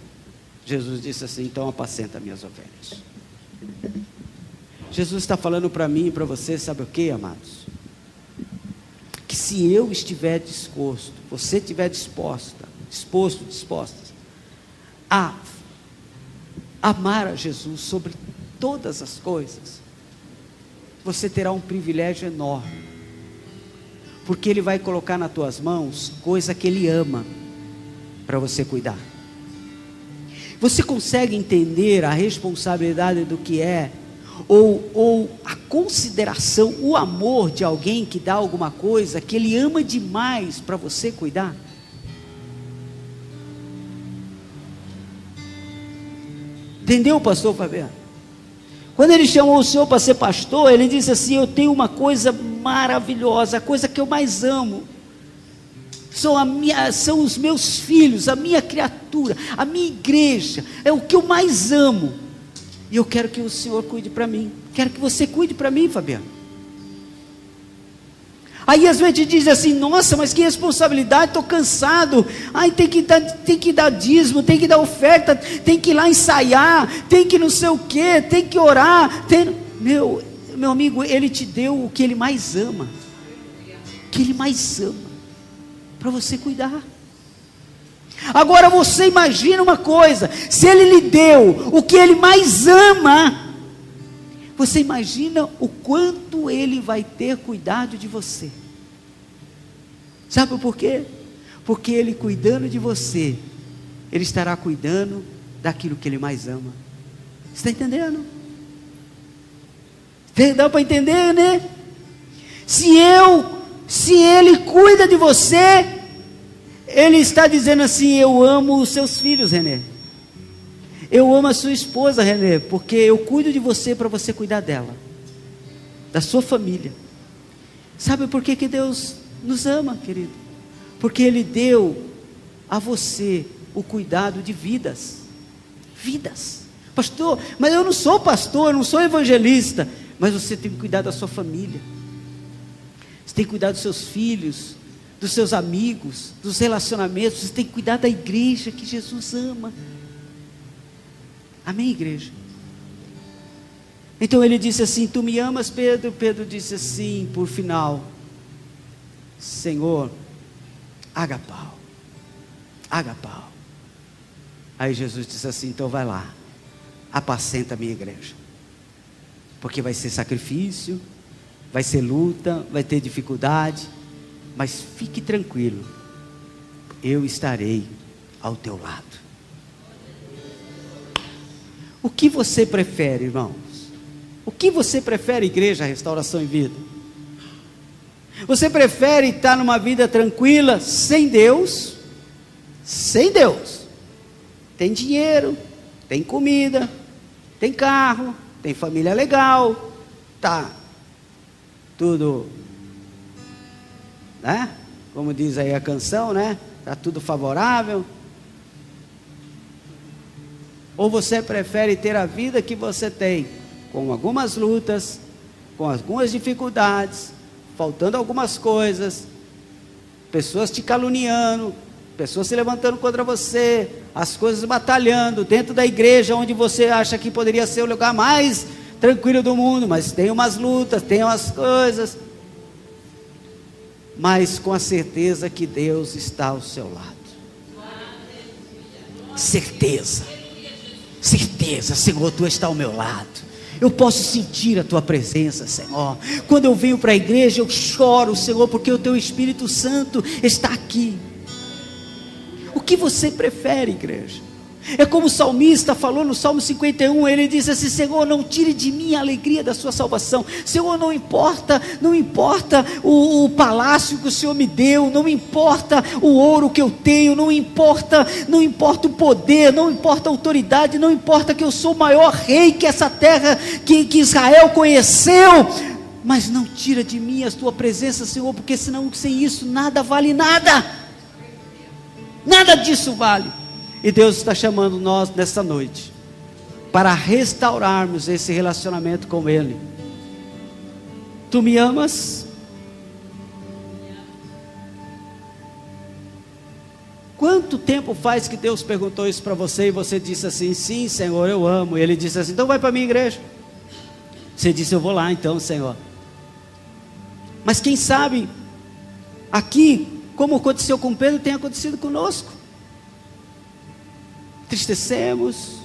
[SPEAKER 1] Jesus disse assim: então apacenta minhas ovelhas. Jesus está falando para mim e para você, sabe o que, amados? Que se eu estiver disposto, você estiver disposta a amar a Jesus sobre todas as coisas, você terá um privilégio enorme, porque Ele vai colocar nas tuas mãos coisa que Ele ama para você cuidar. Você consegue entender a responsabilidade do que é, ou a consideração, o amor de alguém que dá alguma coisa que Ele ama demais para você cuidar? Entendeu, pastor Fabiano? Quando ele chamou o senhor para ser pastor, ele disse assim: eu tenho uma coisa maravilhosa, a coisa que eu mais amo. são os meus filhos, a minha criatura, a minha igreja, é o que eu mais amo, e eu quero que o Senhor cuide para mim, quero que você cuide para mim, Fabiano. Aí às vezes a gente diz assim: nossa, mas que responsabilidade, estou cansado, ai, tem que dar dízimo, tem que dar oferta, tem que ir lá ensaiar, tem que não sei o que, tem que orar, meu amigo, Ele te deu o que Ele mais ama, para você cuidar. Agora você imagina uma coisa: se Ele lhe deu o que Ele mais ama, você imagina o quanto Ele vai ter cuidado de você. Sabe por quê? Porque Ele cuidando de você, Ele estará cuidando daquilo que Ele mais ama. Está entendendo? Dá para entender, né? Se Ele cuida de você, Ele está dizendo assim: eu amo os seus filhos, Renê, eu amo a sua esposa, Renê, porque eu cuido de você para você cuidar dela, da sua família. Sabe por que Deus nos ama, querido? Porque Ele deu a você o cuidado de vidas. Pastor, mas eu não sou pastor, eu não sou evangelista. Mas você tem que cuidar da sua família, você tem que cuidar dos seus filhos, dos seus amigos, dos relacionamentos, você tem que cuidar da igreja que Jesus ama. Amém, igreja? Então ele disse assim: tu me amas, Pedro? Pedro disse assim, por final: Senhor, agapau. Aí Jesus disse assim: então vai lá, apacenta a minha igreja, porque vai ser sacrifício, vai ser luta, vai ter dificuldade, mas fique tranquilo, eu estarei ao teu lado. O que você prefere, irmãos? O que você prefere, igreja, restauração e vida? Você prefere estar numa vida tranquila, sem Deus? Sem Deus. Tem dinheiro, tem comida, tem carro, tem família legal, tá tudo, né? Como diz aí a canção, né? Tá tudo favorável. Ou você prefere ter a vida que você tem, com algumas lutas, com algumas dificuldades, faltando algumas coisas, pessoas te caluniando, pessoas se levantando contra você, as coisas batalhando dentro da igreja, onde você acha que poderia ser o lugar mais tranquilo do mundo, mas tem umas lutas, tem umas coisas, mas com a certeza que Deus está ao seu lado. Certeza, Senhor, Tu está ao meu lado. Eu posso sentir a Tua presença, Senhor. Quando eu venho para a igreja, eu choro, Senhor, porque o Teu Espírito Santo está aqui. O que você prefere, igreja? É como o salmista falou no Salmo 51, ele diz assim: Senhor, não tire de mim a alegria da sua salvação. Senhor, não importa o palácio que o Senhor me deu, não importa o ouro que eu tenho, não importa o poder, não importa a autoridade, não importa que eu sou o maior rei que essa terra, que Israel conheceu, mas não tira de mim a tua presença, Senhor, porque senão sem isso nada vale nada, nada disso vale. E Deus está chamando nós nessa noite para restaurarmos esse relacionamento com Ele. Tu me amas? Quanto tempo faz que Deus perguntou isso para você e você disse assim: sim, Senhor, eu amo? E Ele disse assim: então vai para a minha igreja. Você disse: eu vou lá então, Senhor. Mas quem sabe aqui, como aconteceu com Pedro, tem acontecido conosco. Entristecemos,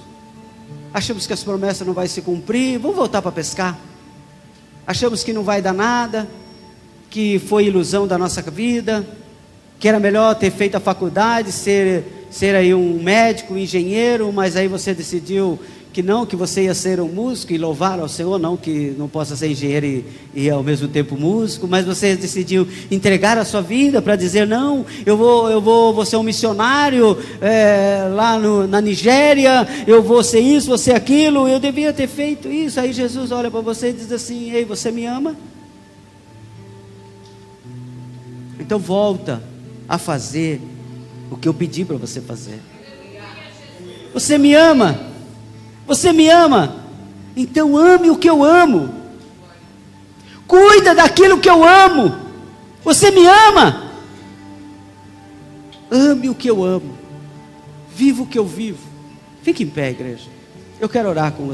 [SPEAKER 1] achamos que as promessas não vão se cumprir, vamos voltar para pescar. Achamos que não vai dar nada, que foi ilusão da nossa vida, que era melhor ter feito a faculdade, ser aí um médico, um engenheiro, mas aí você decidiu que não, que você ia ser um músico e louvar ao Senhor, não que não possa ser engenheiro e ao mesmo tempo músico, mas você decidiu entregar a sua vida para dizer: não, eu vou ser um missionário lá na Nigéria, eu vou ser isso, vou ser aquilo, eu devia ter feito isso. Aí Jesus olha para você e diz assim: ei, você me ama? Então volta a fazer o que eu pedi para você fazer. Você me ama? Você me ama? Então ame o que eu amo. Cuida daquilo que eu amo. Você me ama? Ame o que eu amo. Viva o que eu vivo. Fique em pé, igreja. Eu quero orar com você.